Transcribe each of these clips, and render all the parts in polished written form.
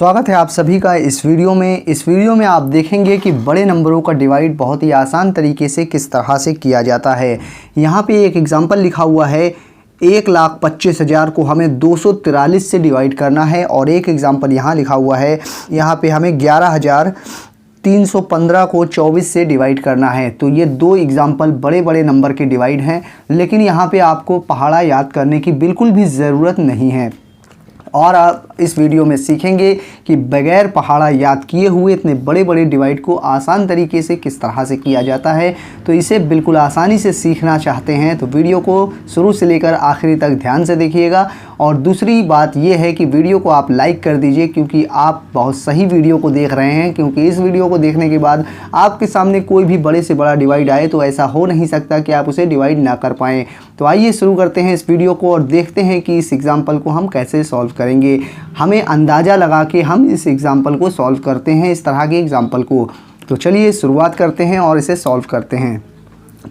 स्वागत है आप सभी का इस वीडियो में आप देखेंगे कि बड़े नंबरों का डिवाइड बहुत ही आसान तरीके से किस तरह से किया जाता है। यहाँ पे एक एग्जांपल लिखा हुआ है 1,25,000 को हमें 243 से डिवाइड करना है और एक एग्जांपल यहाँ लिखा हुआ है, यहाँ पे हमें 11,315 को 24 से डिवाइड करना है। तो ये दो एग्जांपल बड़े बड़े नंबर के डिवाइड हैं, लेकिन यहाँ पे आपको पहाड़ा याद करने की बिल्कुल भी ज़रूरत नहीं है। और आप इस वीडियो में सीखेंगे कि बगैर पहाड़ा याद किए हुए इतने बड़े बड़े डिवाइड को आसान तरीके से किस तरह से किया जाता है। तो इसे बिल्कुल आसानी से सीखना चाहते हैं तो वीडियो को शुरू से लेकर आखिरी तक ध्यान से देखिएगा। और दूसरी बात यह है कि वीडियो को आप लाइक कर दीजिए, क्योंकि आप बहुत सही वीडियो को देख रहे हैं। क्योंकि इस वीडियो को देखने के बाद आपके सामने कोई भी बड़े से बड़ा डिवाइड आए तो ऐसा हो नहीं सकता कि आप उसे डिवाइड ना कर पाएँ। तो आइए शुरू करते हैं इस वीडियो को और देखते हैं कि इस एग्जाम्पल को हम कैसे सॉल्व करेंगे। हमें अंदाज़ा लगा के हम इस एग्जाम्पल को सॉल्व करते हैं, इस तरह के एग्जाम्पल को। तो चलिए शुरुआत करते हैं और इसे सॉल्व करते हैं।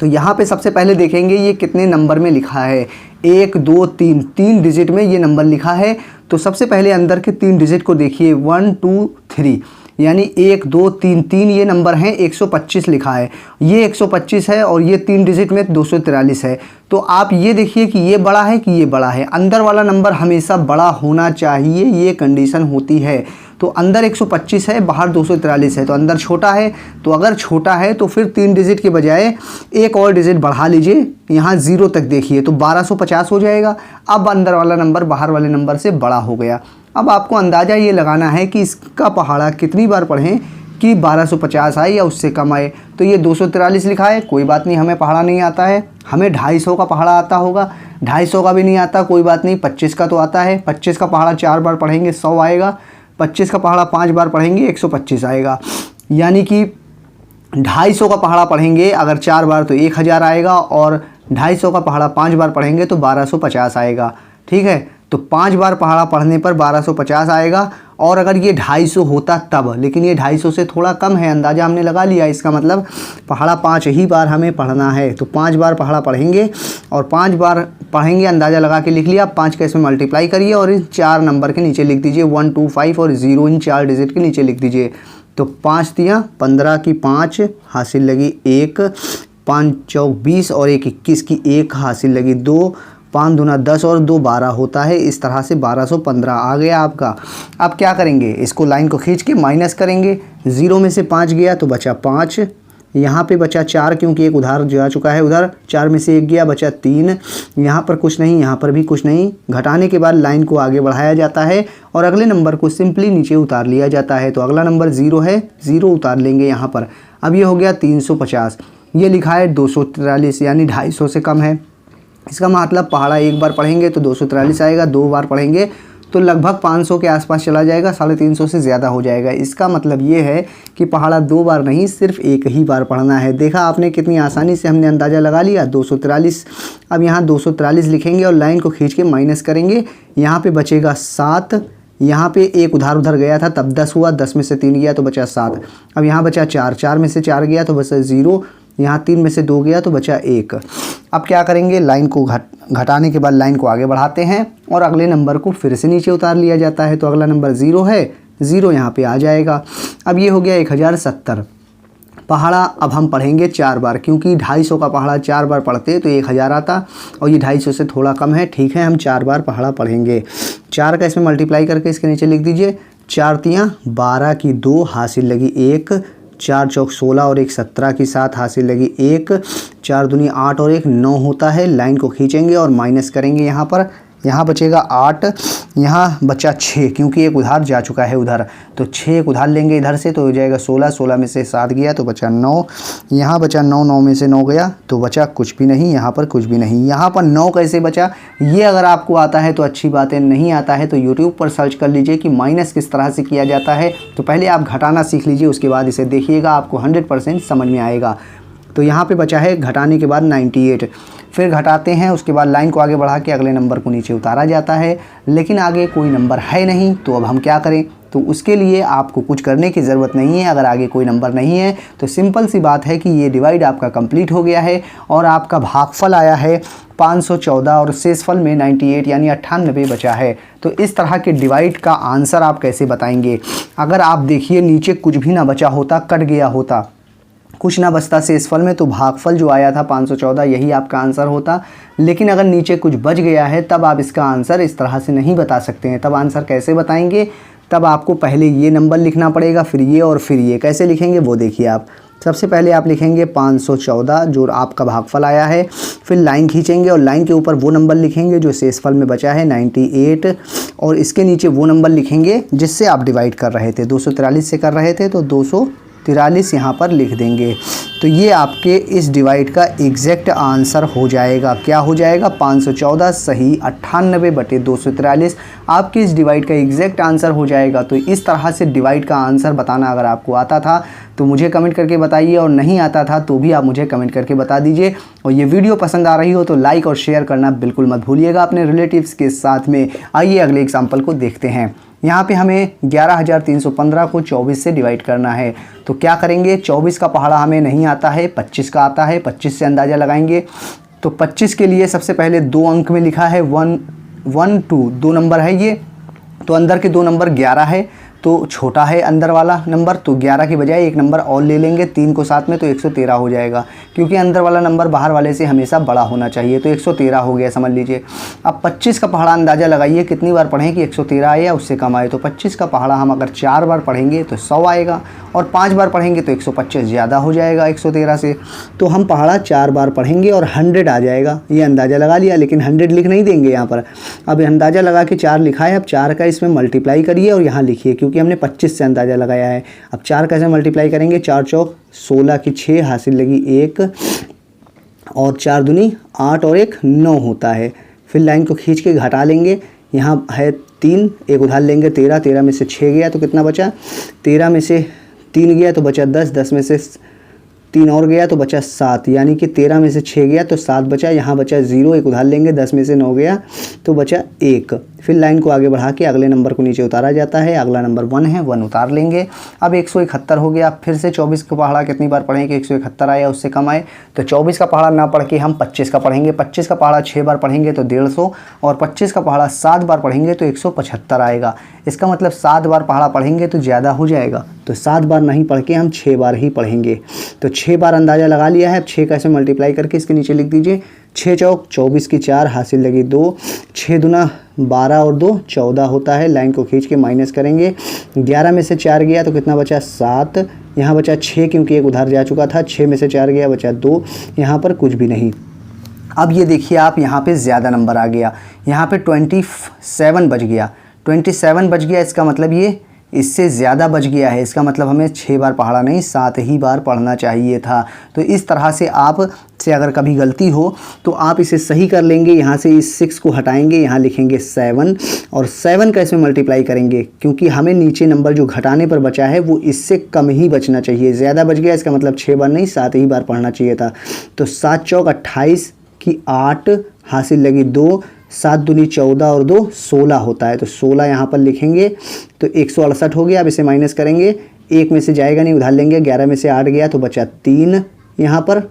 तो यहाँ पे सबसे पहले देखेंगे ये कितने नंबर में लिखा है। 1 2 3 3 डिजिट में ये नंबर लिखा है। तो सबसे पहले अंदर के 3 डिजिट को देखिए, 1 2 3, यानी 1 2 3 3 ये नंबर हैं। 125 लिखा है, ये 125 है और ये 3 डिजिट में 243 है। तो आप ये देखिए कि ये बड़ा है कि ये बड़ा है। अंदर वाला नंबर हमेशा बड़ा होना चाहिए, ये कंडीशन होती है। तो अंदर 125 है, बाहर 243 है, तो अंदर छोटा है। तो अगर छोटा है तो फिर 3 डिजिट के बजाय एक और डिजिट बढ़ा लीजिए, यहाँ 0 तक देखिए तो 1250 हो जाएगा। अब अंदर वाला नंबर बाहर वाले नंबर से बड़ा हो गया। अब आपको अंदाज़ा ये लगाना है कि इसका पहाड़ा कितनी बार पढ़ें कि 1250 आए या उससे कम आए। तो ये 243 लिखा है, कोई बात नहीं, हमें पहाड़ा नहीं आता है। हमें 250 का पहाड़ा आता होगा, 250 का भी नहीं आता, कोई बात नहीं, 25 का तो आता है। 25 का पहाड़ा 4 बार पढ़ेंगे 100 आएगा। 25 का पहाड़ा 5 बार पढ़ेंगे 125 आएगा। यानी कि 250 का पहाड़ा पढ़ेंगे अगर 4 बार तो 1000 आएगा, और 250 का पहाड़ा 5 बार पढ़ेंगे तो 1250 आएगा। ठीक है, तो 5 बार पहाड़ा पढ़ने पर 1250 आएगा। और अगर ये 250 होता तब, लेकिन ये 250 से थोड़ा कम है, अंदाज़ा हमने लगा लिया। इसका मतलब पहाड़ा 5 ही बार हमें पढ़ना है। तो 5 बार पहाड़ा पढ़ेंगे और 5 बार पढ़ेंगे, अंदाज़ा लगा के लिख लिया। 5 का इसमें मल्टीप्लाई करिए और इन 4 नंबर के नीचे लिख दीजिए 1 2 5 और 0 इन 4 डिजिट के नीचे लिख दीजिए। तो 5 तियाँ 15 की 5 हासिल लगी 1, 5 चौक 20 और 1 21 की 1 हासिल लगी 2, 5 दूना 10 और 2 12 होता है। इस तरह से 1215 आ गया आपका। अब क्या करेंगे, इसको लाइन को खींच के माइनस करेंगे। 0 में से 5 गया तो बचा 5, यहाँ पे बचा 4 क्योंकि एक उधार जा चुका है उधर। 4 में से 1 गया बचा 3, यहाँ पर कुछ नहीं, यहाँ पर भी कुछ नहीं। घटाने के बाद लाइन को आगे बढ़ाया जाता है और अगले नंबर को सिंपली नीचे उतार लिया जाता है। तो अगला नंबर 0 है, 0 उतार लेंगे यहाँ पर। अब ये हो गया 350। ये लिखा है 243, यानी 250 से कम है। इसका मतलब पहाड़ा 1 बार पढ़ेंगे तो 243 आएगा, 2 बार पढ़ेंगे तो लगभग 500 के आसपास चला जाएगा, 350 से ज़्यादा हो जाएगा। इसका मतलब ये है कि पहाड़ा 2 बार नहीं, सिर्फ 1 ही बार पढ़ना है। देखा आपने कितनी आसानी से हमने अंदाज़ा लगा लिया, 243। अब यहाँ 243 लिखेंगे और लाइन को खींच के माइनस करेंगे। यहाँ पे बचेगा 7, यहाँ पे एक उधर गया था तब 10 हुआ, 10 में से 3 गया तो बचा 7। अब यहाँ बचा 4, 4 में से 4 गया तो बचा 0, यहाँ 3 में से 2 गया तो बचा 1। अब क्या करेंगे, लाइन को घटाने के बाद लाइन को आगे बढ़ाते हैं और अगले नंबर को फिर से नीचे उतार लिया जाता है। तो अगला नंबर 0 है, 0 यहाँ पे आ जाएगा। अब ये हो गया 1070। पहाड़ा अब हम पढ़ेंगे 4 बार, क्योंकि 250 का पहाड़ा 4 बार पढ़ते तो 1000 आता और ये 250 से थोड़ा कम है। ठीक है, हम 4 बार पहाड़ा पढ़ेंगे। 4 का इसमें मल्टीप्लाई करके इसके नीचे लिख दीजिए। 4 तियाँ 12 की 2 हासिल लगी 1, 4 चौक 16 और 1 17 की 7 हासिल लगी 1, 4 दूनी 8 और 1 9 होता है। लाइन को खींचेंगे और माइनस करेंगे यहाँ पर। यहाँ बचेगा 8, यहाँ बचा 6 क्योंकि एक उधार जा चुका है उधर। तो 6 एक उधार लेंगे इधर से तो हो जाएगा 16, 16 में से 7 गया तो बचा 9, यहाँ बचा 9, 9 में से 9 गया तो बचा कुछ भी नहीं, यहाँ पर कुछ भी नहीं। यहाँ पर 9 कैसे बचा, ये अगर आपको आता है तो अच्छी बात है, नहीं आता है तो यूट्यूब पर सर्च कर लीजिए कि माइनस किस तरह से किया जाता है। तो पहले आप घटाना सीख लीजिए, उसके बाद इसे देखिएगा, आपको 100% समझ में आएगा। तो यहाँ पे बचा है घटाने के बाद 98। फिर घटाते हैं, उसके बाद लाइन को आगे बढ़ा के अगले नंबर को नीचे उतारा जाता है, लेकिन आगे कोई नंबर है नहीं। तो अब हम क्या करें, तो उसके लिए आपको कुछ करने की ज़रूरत नहीं है। अगर आगे कोई नंबर नहीं है तो सिंपल सी बात है कि ये डिवाइड आपका कंप्लीट हो गया है और आपका भागफल आया है 514 और शेषफल में 98 यानी 98 बचा है। तो इस तरह के डिवाइड का आंसर आप कैसे बताएंगे? अगर आप देखिए नीचे कुछ भी ना बचा होता, कट गया होता, कुछ ना बचता शेषफल में, तो भागफल जो आया था 514 यही आपका आंसर होता। लेकिन अगर नीचे कुछ बच गया है तब आप इसका आंसर इस तरह से नहीं बता सकते हैं। तब आंसर कैसे बताएंगे? तब आपको पहले ये नंबर लिखना पड़ेगा, फिर ये और फिर ये। कैसे लिखेंगे वो देखिए आप। सबसे पहले आप लिखेंगे 514 जो आपका भागफल आया है, फिर लाइन खींचेंगे और लाइन के ऊपर वो नंबर लिखेंगे जो शेषफल में बचा है 98 और इसके नीचे वो नंबर लिखेंगे जिससे आप डिवाइड कर रहे थे। 243 से कर रहे थे तो 243 यहाँ पर लिख देंगे। तो ये आपके इस डिवाइड का एग्जैक्ट आंसर हो जाएगा। क्या हो जाएगा? 514 सही 98/243 आपके इस डिवाइड का एग्जैक्ट आंसर हो जाएगा। तो इस तरह से डिवाइड का आंसर बताना अगर आपको आता था तो मुझे कमेंट करके बताइए, और नहीं आता था तो भी आप मुझे कमेंट करके बता दीजिए। और ये वीडियो पसंद आ रही हो तो लाइक और शेयर करना बिल्कुल मत भूलिएगा अपने रिलेटिव्स के साथ में। आइए अगले एग्जाम्पल को देखते हैं। यहाँ पे हमें 11,315 को 24 से डिवाइड करना है। तो क्या करेंगे? 24 का पहाड़ा हमें नहीं आता है, 25 का आता है। 25 से अंदाज़ा लगाएंगे। तो 25 के लिए सबसे पहले 2 अंक में लिखा है 1 1 2, 2 नंबर है ये। तो अंदर के 2 नंबर 11 है तो छोटा है अंदर वाला नंबर, तो 11 की बजाय एक नंबर और ले लेंगे 3 को साथ में, तो 113 हो जाएगा। क्योंकि अंदर वाला नंबर बाहर वाले से हमेशा बड़ा होना चाहिए। तो 113 हो गया समझ लीजिए। अब 25 का पहाड़ा अंदाज़ा लगाइए कितनी बार पढ़ें कि 113 आए या उससे कम आए। तो 25 का पहाड़ा हम अगर 4 बार पढ़ेंगे तो 100 आएगा, और 5 बार पढ़ेंगे तो 125 ज़्यादा हो जाएगा 113 से। तो हम पहाड़ा 4 बार पढ़ेंगे और 100 आ जाएगा। ये अंदाज़ा लगा लिया, लेकिन 100 लिख नहीं देंगे यहाँ पर। अब अंदाज़ा लगा के 4 लिखा है, अब 4 का इसमें मल्टीप्लाई करिए और यहाँ लिखिए, क्योंकि हमने 25 से अंदाज़ा लगाया है। अब 4 कैसे मल्टीप्लाई करेंगे? 4 चौक 16 की 6 हासिल लगी 1, और 4 दूनी 8 और 1 9 होता है। फिर लाइन को खींच के घटा लेंगे। यहाँ है 3, एक उधार लेंगे 13, 13 में से 6 गया तो कितना बचा? 13 में से 3 गया तो बचा 10, 10 में से 3 और गया तो बचा 7, यानी कि 13 में से 6 गया तो 7 बचा। यहाँ बचा 0, एक उधार लेंगे, 10 में से 9 गया तो बचा 1। फिर लाइन को आगे बढ़ा के अगले नंबर को नीचे उतारा जाता है। अगला नंबर 1 है, 1 उतार लेंगे। अब 171 हो गया। फिर से 24 का पहाड़ा कितनी बार पढ़ें कि 171 आया उससे कम आए। तो 24 का पहाड़ा ना पढ़ के हम 25 का पढ़ेंगे। 25 का पहाड़ा 6 बार पढ़ेंगे तो 150, और 25 का पहाड़ा 7 बार पढ़ेंगे तो 175 आएगा। इसका मतलब 7 बार पहाड़ा पढ़ेंगे तो ज़्यादा हो जाएगा। तो 7 बार नहीं पढ़ के हम 6 बार ही पढ़ेंगे। तो 6 बार अंदाज़ा लगा लिया है। अब 6 कैसे मल्टीप्लाई करके इसके नीचे लिख दीजिए। 6 चौक 24 की 4 हासिल लगी 2, 6 दूना 12 और 2 14 होता है। लाइन को खींच के माइनस करेंगे। 11 में से 4 गया तो कितना बचा? 7। यहाँ बचा 6 क्योंकि एक उधार जा चुका था। 6 में से 4 गया बचा 2। यहाँ पर कुछ भी नहीं। अब ये देखिए आप, यहाँ पे ज़्यादा नंबर आ गया। यहाँ पे 27 बच गया। 27 बच गया, इसका मतलब ये इससे ज़्यादा बच गया है। इसका मतलब हमें 6 बार पढ़ा नहीं 7 ही बार पढ़ना चाहिए था। तो इस तरह से आप से अगर कभी गलती हो तो आप इसे सही कर लेंगे। यहाँ से इस 6 को हटाएंगे, यहाँ लिखेंगे 7, और 7 का इसमें मल्टीप्लाई करेंगे, क्योंकि हमें नीचे नंबर जो घटाने पर बचा है वो इससे कम ही बचना चाहिए। ज़्यादा बच गया, इसका मतलब 6 बार नहीं 7 ही बार पढ़ना चाहिए था। तो 7 चौक 28 की 8 हासिल लगी 2, 7 दूनी 14 और 2 16 होता है। तो 16 यहाँ पर लिखेंगे तो 168 हो गया। अब इसे माइनस करेंगे, 1 में से जाएगा नहीं, उधार लेंगे। 11 में से 8 गया तो बचा 3 यहाँ पर,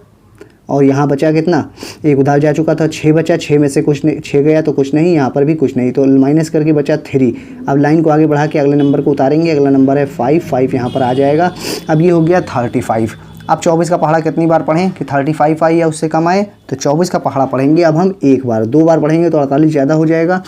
और यहाँ बचा कितना? एक उधार जा चुका था, 6 बचा। 6 में से कुछ नहीं, 6 गया तो कुछ नहीं, यहाँ पर भी कुछ नहीं, तो माइनस करके बचा 3। अब लाइन को आगे बढ़ा के अगले नंबर को उतारेंगे। अगला नंबर है 5 यहाँ पर आ जाएगा। अब ये हो गया 35। अब 24 का पहाड़ा कितनी बार पढ़ें कि 35 आए या उससे कम आए? तो 24 का पहाड़ा पढ़ेंगे अब हम 1 बार। 2 बार पढ़ेंगे तो 48 ज़्यादा हो जाएगा।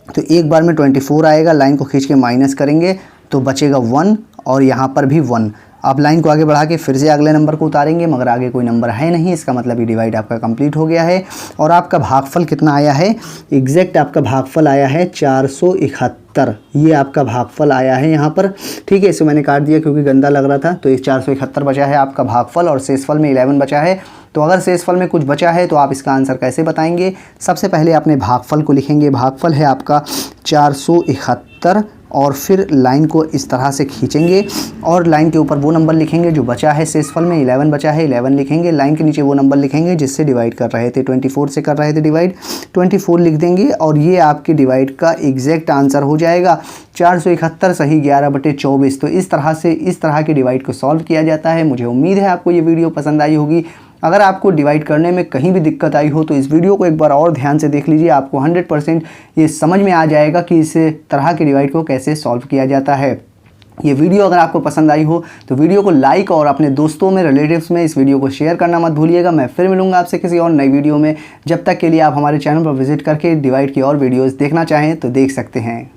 तो 1 बार में 24 आएगा। लाइन को खींच के माइनस करेंगे तो बचेगा 1, और यहाँ पर भी 1। अब लाइन को आगे बढ़ा के फिर से अगले नंबर को उतारेंगे, मगर आगे कोई नंबर है नहीं। इसका मतलब ये डिवाइड आपका कंप्लीट हो गया है। और आपका भागफल कितना आया है? एग्जैक्ट आपका भागफल आया है 471। ये आपका भागफल आया है यहाँ पर। ठीक है, इसे मैंने काट दिया क्योंकि गंदा लग रहा था। तो ये 471 बचा है आपका भागफल, और शेषफल में 11 बचा है। तो अगर शेषफल में कुछ बचा है तो आप इसका आंसर कैसे बताएंगे? सबसे पहले अपने भागफल को लिखेंगे। भागफल है आपका 471, और फिर लाइन को इस तरह से खींचेंगे और लाइन के ऊपर वो नंबर लिखेंगे जो बचा है शेषफल में, 11 बचा है, 11 लिखेंगे। लाइन के नीचे वो नंबर लिखेंगे जिससे डिवाइड कर रहे थे, 24 से कर रहे थे डिवाइड, 24 लिख देंगे और ये आपके डिवाइड का एग्जैक्ट आंसर हो जाएगा 471 सही 11/24। तो इस तरह के डिवाइड को सॉल्व किया जाता है। मुझे उम्मीद है आपको ये वीडियो पसंद आई होगी। अगर आपको डिवाइड करने में कहीं भी दिक्कत आई हो तो इस वीडियो को एक बार और ध्यान से देख लीजिए, आपको 100% ये समझ में आ जाएगा कि इस तरह के डिवाइड को कैसे सॉल्व किया जाता है। ये वीडियो अगर आपको पसंद आई हो तो वीडियो को लाइक और अपने दोस्तों में, रिलेटिव्स में इस वीडियो को शेयर करना मत भूलिएगा। मैं फिर मिलूंगा आपसे किसी और नई वीडियो में। जब तक के लिए आप हमारे चैनल पर विजिट करके डिवाइड की और वीडियोज़ देखना चाहें तो देख सकते हैं।